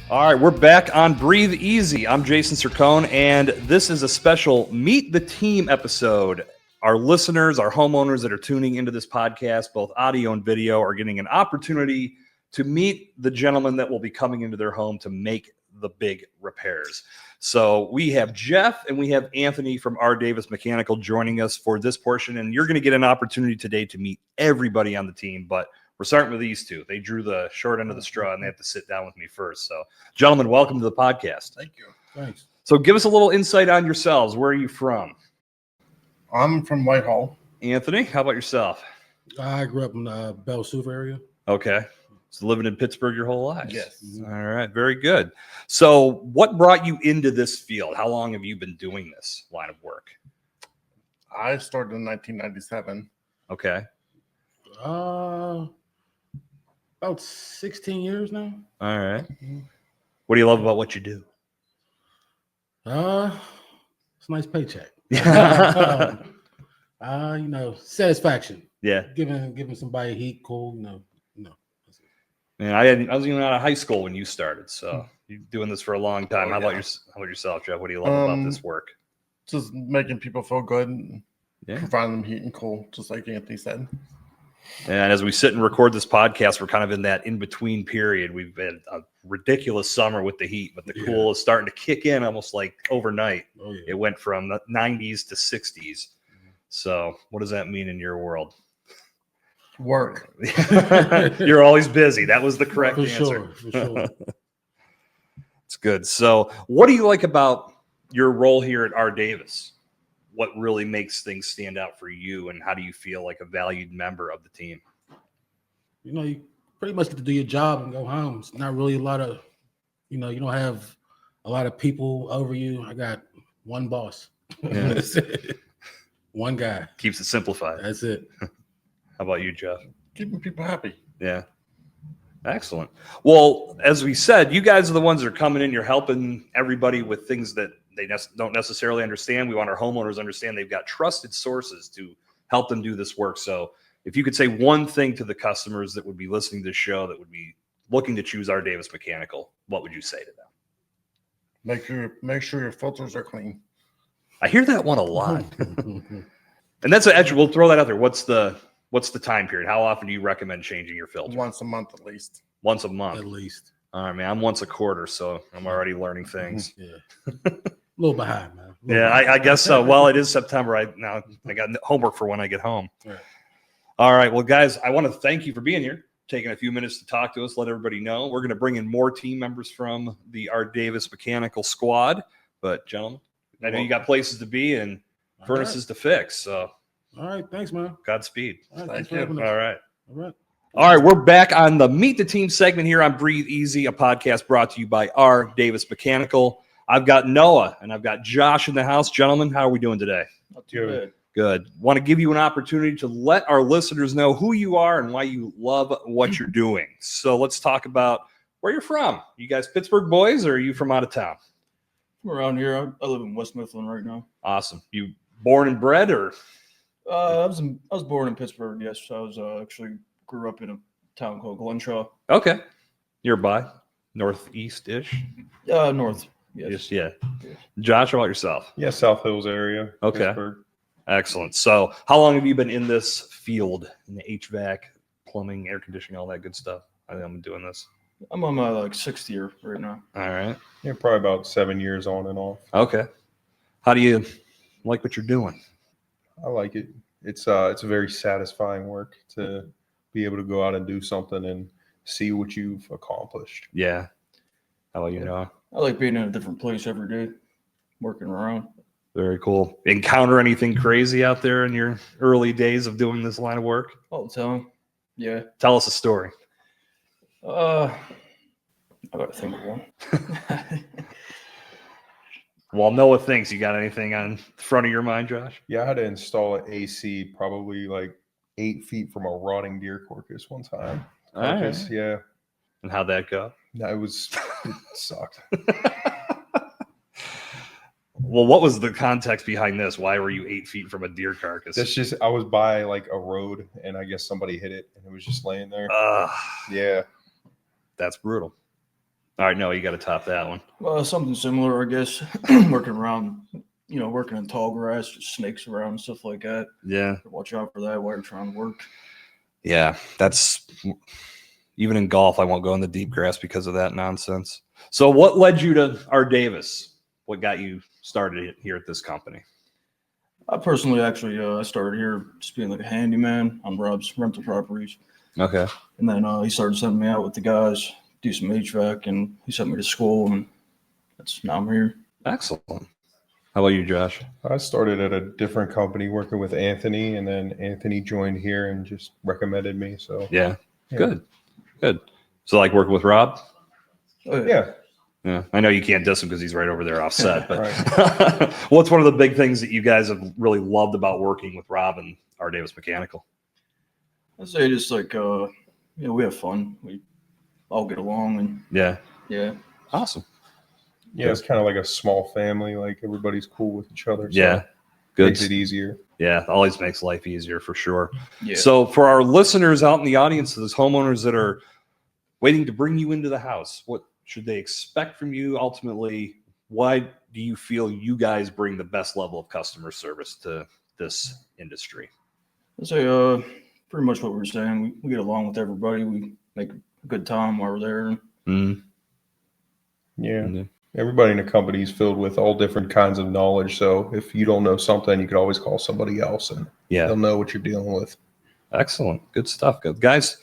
All right, we're back on Breathe Easy. I'm Jason Sircone, and this is a special Meet the Team episode. Our listeners, our homeowners that are tuning into this podcast, both audio and video, are getting an opportunity to meet the gentleman that will be coming into their home to make the big repairs. So we have Jeff and we have Anthony from R. Davis Mechanical joining us for this portion, and you're going to get an opportunity today to meet everybody on the team, but we're starting with these two. They drew the short end of the straw, and they have to sit down with me first. So, gentlemen, welcome to the podcast. Thank you. Thanks. So give us a little insight on yourselves. Where are you from? I'm from Whitehall. Anthony, how about yourself? I grew up in the Belle Souf area. Okay. So living in Pittsburgh your whole life? Yes. All right. Very good. So what brought you into this field? How long have you been doing this line of work? I started in 1997. Okay. About 16 years now. All right. What do you love about what you do? It's a nice paycheck. Satisfaction. Yeah. Giving somebody heat, cool, That's it. Man, I was even out of high school when you started, so you're doing this for a long time. How about yourself, Jeff? What do you love about this work? Just making people feel good and Yeah. providing them heat and cool, just like Anthony said. And as we sit and record this podcast, we're kind of in that in-between period. We've had a ridiculous summer with the heat, but the cool is starting to kick in almost like overnight. Oh, yeah. It went from the 90s to 60s. So what does that mean in your world? Work. You're always busy. That was the correct For answer. sure. It's good. So what do you like about your role here at R. Davis? What really makes things stand out for you, and how do you feel like a valued member of the team? You pretty much get to do your job and go home. It's not really a lot of, you don't have a lot of people over you. I got one boss. Yeah. That's it. One guy. Keeps it simplified. That's it. How about you, Jeff? Keeping people happy. Yeah. Excellent. Well, as we said, you guys are the ones that are coming in. You're helping everybody with things that they don't necessarily understand. We want our homeowners to understand they've got trusted sources to help them do this work. So if you could say one thing to the customers that would be listening to this show that would be looking to choose R. Davis Mechanical, what would you say to them? Make sure your filters are clean. I hear that one a lot. And that's actually, we'll throw that out there. What's the time period? How often do you recommend changing your filter? Once a month at least. Once a month. At least. All right, man. I'm once a quarter, so I'm already learning things. Yeah. A little behind, man. Yeah, I guess so. Well, it is September. I got homework for when I get home. Right. All right. Well, guys, I want to thank you for being here, taking a few minutes to talk to us, let everybody know. We're going to bring in more team members from the R. Davis Mechanical Squad. But, gentlemen, I know you got places to be and furnaces to fix. So, all right. Thanks, man. Godspeed. All right. Thank Thanks for having us. All right. All right. All right, we're back on the Meet the Team segment here on Breathe Easy, a podcast brought to you by R. Davis Mechanical. I've got Noah and I've got Josh in the house. Gentlemen, how are we doing today? Not too bad. Good. Want to give you an opportunity to let our listeners know who you are and why you love what you're doing. So let's talk about where you're from. You guys Pittsburgh boys, or are you from out of town? I'm around here. I live in West Mifflin right now. Awesome. You born and bred, or? I was born in Pittsburgh. Yes, I was actually grew up in a town called Glenshaw. Okay. Nearby, northeast-ish. North. Yes. Yeah. Josh, how about yourself? Yeah, South Hills area. Okay. Pittsburgh. Excellent. So how long have you been in this field, in the HVAC, plumbing, air conditioning, all that good stuff? I think I'm doing this. I'm on my sixth year right now. All right. Yeah, probably about 7 years on and off. Okay. How do you like what you're doing? I like it. It's very satisfying work to be able to go out and do something and see what you've accomplished. Yeah. How about you, Noah? I like being in a different place every day, working around. Very cool. Encounter anything crazy out there in your early days of doing this line of work? All the time. Yeah. Tell us a story. I gotta think of one. While Noah thinks, you got anything on the front of your mind, Josh? Yeah, I had to install an AC probably like 8 feet from a rotting deer carcass one time. All right. Carcass, yeah. And how'd that go? No, it sucked. Well, what was the context behind this? Why were you 8 feet from a deer carcass? That's just, I was by like a road and I guess somebody hit it and it was just laying there. Yeah. That's brutal. All right, no, you got to top that one. Something similar, I guess. Working around, working in tall grass, just snakes around and stuff like that. Yeah. Watch out for that while you're trying to work. Yeah, that's even in golf. I won't go in the deep grass because of that nonsense. So, what led you to R. Davis? What got you started here at this company? I personally, actually, I started here just being like a handyman on Rob's rental properties, Okay. and then he started sending me out with the guys, do some HVAC, and he sent me to school, and now I'm here. Excellent. How about you, Josh? I started at a different company working with Anthony, and then Anthony joined here and just recommended me. So Yeah. Good. So, like working with Rob? Oh, yeah. Yeah, I know you can't diss him because he's right over there offset. But Right. what's one of the big things that you guys have really loved about working with Rob and R. Davis Mechanical? I'd say just like we have fun. We all get along, and Yeah, awesome. Yeah, it's kind of like a small family. Like everybody's cool with each other. So Yeah, good. Makes it easier. Yeah, always makes life easier for sure. Yeah. So for our listeners out in the audience, those homeowners that are waiting to bring you into the house, what should they expect from you ultimately? Why do you feel you guys bring the best level of customer service to this industry? I'd say pretty much what we were saying. We get along with everybody. We make a good time while we're there. Mm-hmm. Yeah. Mm-hmm. Everybody in the company is filled with all different kinds of knowledge. So if you don't know something, you could always call somebody else and they'll know what you're dealing with. Excellent. Good stuff. Good. Guys,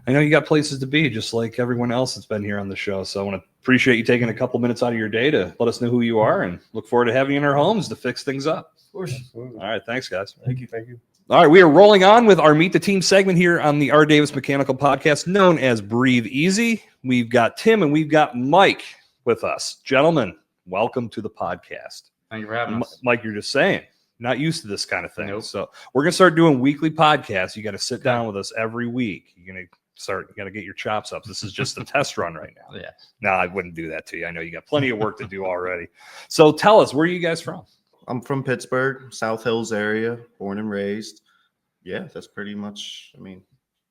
I know you got places to be just like everyone else that's been here on the show. So I want to appreciate you taking a couple minutes out of your day to let us know who you are and look forward to having you in our homes to fix things up. Of course. Absolutely. All right. Thanks, guys. Thank you. Thank you. All right. We are rolling on with our Meet the Team segment here on the R. Davis Mechanical Podcast known as Breathe Easy. We've got Tim and we've got Mike with us. Gentlemen, welcome to the podcast. Thank you for having us. Mike, you're just saying. Not used to this kind of thing. Nope. So we're going to start doing weekly podcasts. You got to sit down with us every week. You got to get your chops up. This is just a test run right now. Yeah. No, I wouldn't do that to you. I know you got plenty of work to do already. So tell us, where are you guys from? I'm from Pittsburgh, South Hills area, born and raised. Yeah, that's pretty much,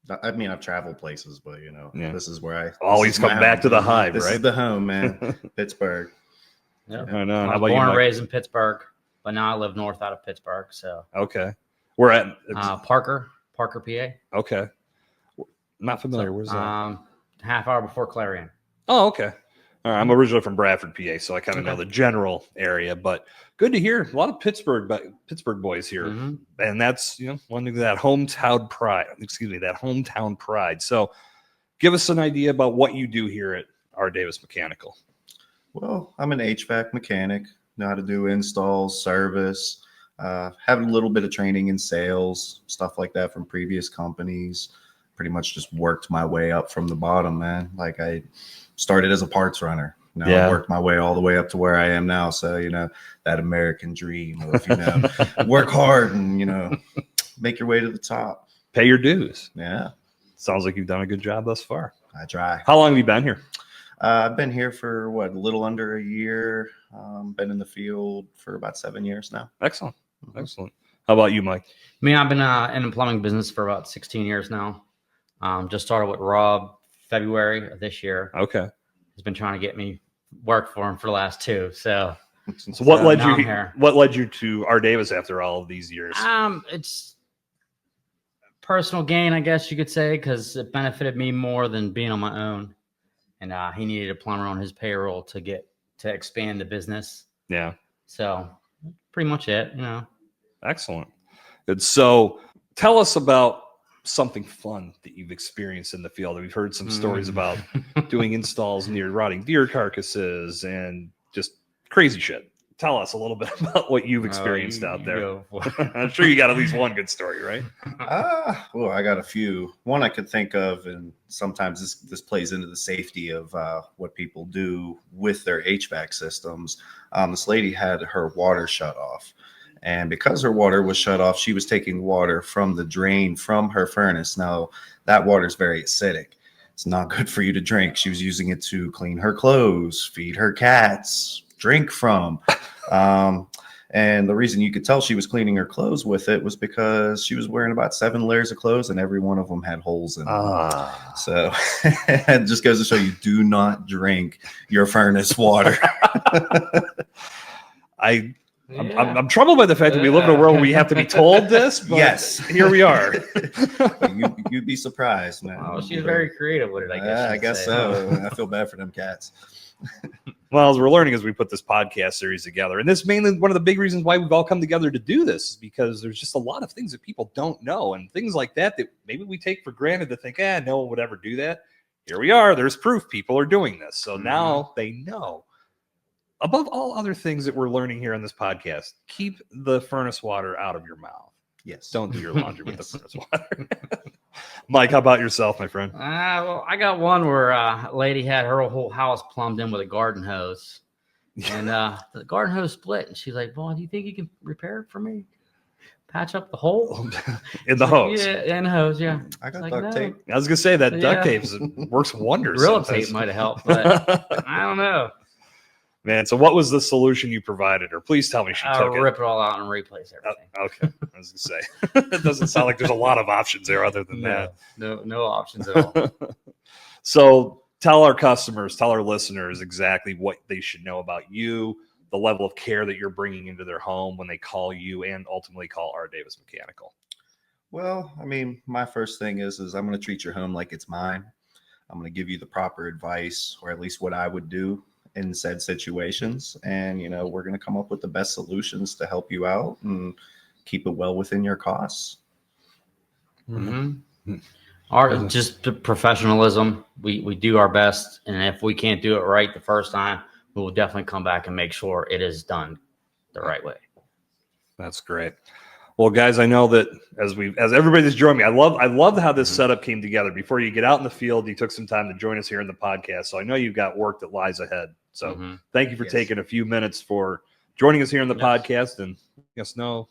I've traveled places, but this is where I always come back to the hive, This right? is the home, man. Pittsburgh. Yeah. I know. How I about was you, born and Mike? raised in Pittsburgh, but now I live north out of Pittsburgh. So Okay. We're at Parker, PA. okay. Not familiar. Where's that? Half hour before Clarion. Oh, okay. All right. I'm originally from Bradford, PA, so I kind of know the general area, but good to hear. A lot of Pittsburgh boys here. Mhm. And that's, one thing, that hometown pride. So give us an idea about what you do here at R. Davis Mechanical. Well, I'm an HVAC mechanic, know how to do installs, service, have a little bit of training in sales, stuff like that from previous companies. Pretty much just worked my way up from the bottom, man. Like I started as a parts runner. Now I worked my way all the way up to where I am now. So, that American dream of, work hard and, make your way to the top. Pay your dues. Yeah, Sounds like you've done a good job thus far. I try. How long have you been here? I've been here for a little under a year. Been in the field for about 7 years now. Excellent. Excellent. How about you, Mike? I've been in the plumbing business for about 16 years now. Just started with Rob February of this year. Okay. He's been trying to get me work for him for the last 2. So What led now you I'm here. What led you to R. Davis after all of these years? It's personal gain, I guess you could say, because it benefited me more than being on my own. And he needed a plumber on his payroll to expand the business. Yeah. So pretty much it, Excellent. Good. So tell us about something fun that you've experienced in the field. We've heard some stories about doing installs near rotting deer carcasses and just crazy shit. Tell us a little bit about what you've experienced out there. I'm sure you got at least one good story, right? Well, I got a few. One I could think of, and sometimes this plays into the safety of what people do with their HVAC systems. This lady had her water shut off. And because her water was shut off, she was taking water from the drain from her furnace. Now, that water is very acidic. It's not good for you to drink. She was using it to clean her clothes, feed her cats, drink from. And the reason you could tell she was cleaning her clothes with it was because she was wearing about 7 layers of clothes and every one of them had holes in them. So it just goes to show you, do not drink your furnace water. I'm troubled by the fact that we live in a world where we have to be told this, but Yes. here we are. You'd be surprised, man. Well, she's very creative with it, I guess. I you'd guess say. so. I feel bad for them cats. Well, as we're learning as we put this podcast series together, and this is mainly one of the big reasons why we've all come together to do this, is because there's just a lot of things that people don't know, and things like that maybe we take for granted to think, no one would ever do that. Here we are. There's proof people are doing this. So now they know. Above all other things that we're learning here on this podcast, keep the furnace water out of your mouth. Yes. Don't do your laundry with the furnace water. Mike, how about yourself, my friend? Well, I got one where a lady had her whole house plumbed in with a garden hose, and the garden hose split, and she's like, "Well, do you think you can repair it for me? Patch up the hole In the hose. Yeah, in the hose. Yeah, I got Like, duct no. tape. I was gonna say that duct Yeah. tape works wonders. Gorilla sometimes. tape might have helped, but I don't know. Man, so what was the solution you provided? Or please tell me she I'll took rip it all out and replace everything. Okay, I was gonna say it doesn't sound like there's a lot of options there other than that. No options at all. So tell our customers, tell our listeners exactly what they should know about you, the level of care that you're bringing into their home when they call you and ultimately call R. Davis Mechanical. Well, I mean, my first thing is I'm going to treat your home like it's mine. I'm going to give you the proper advice, or at least what I would do in said situations. And, we're going to come up with the best solutions to help you out and keep it well within your costs. Mm-hmm. Our just the professionalism. We do our best, and if we can't do it right the first time, we will definitely come back and make sure it is done the right way. That's great. Well, guys, I know that as everybody that's joined me, I love how this setup came together. Before you get out in the field, you took some time to join us here in the podcast. So I know you've got work that lies ahead. So thank you for taking a few minutes for joining us here in the podcast and letting us know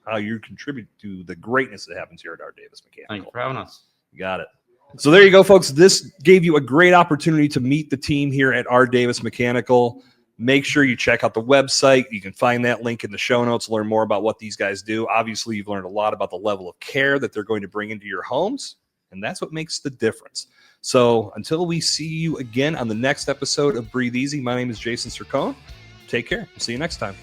how you contribute to the greatness that happens here at R. Davis Mechanical. Thank you for having us. You got it. So there you go, folks. This gave you a great opportunity to meet the team here at R. Davis Mechanical. Make sure you check out the website. You can find that link in the show notes, learn more about what these guys do. Obviously, you've learned a lot about the level of care that they're going to bring into your homes, and that's what makes the difference. So until we see you again on the next episode of Breathe Easy, my name is Jason Sircone. Take care. We'll see you next time.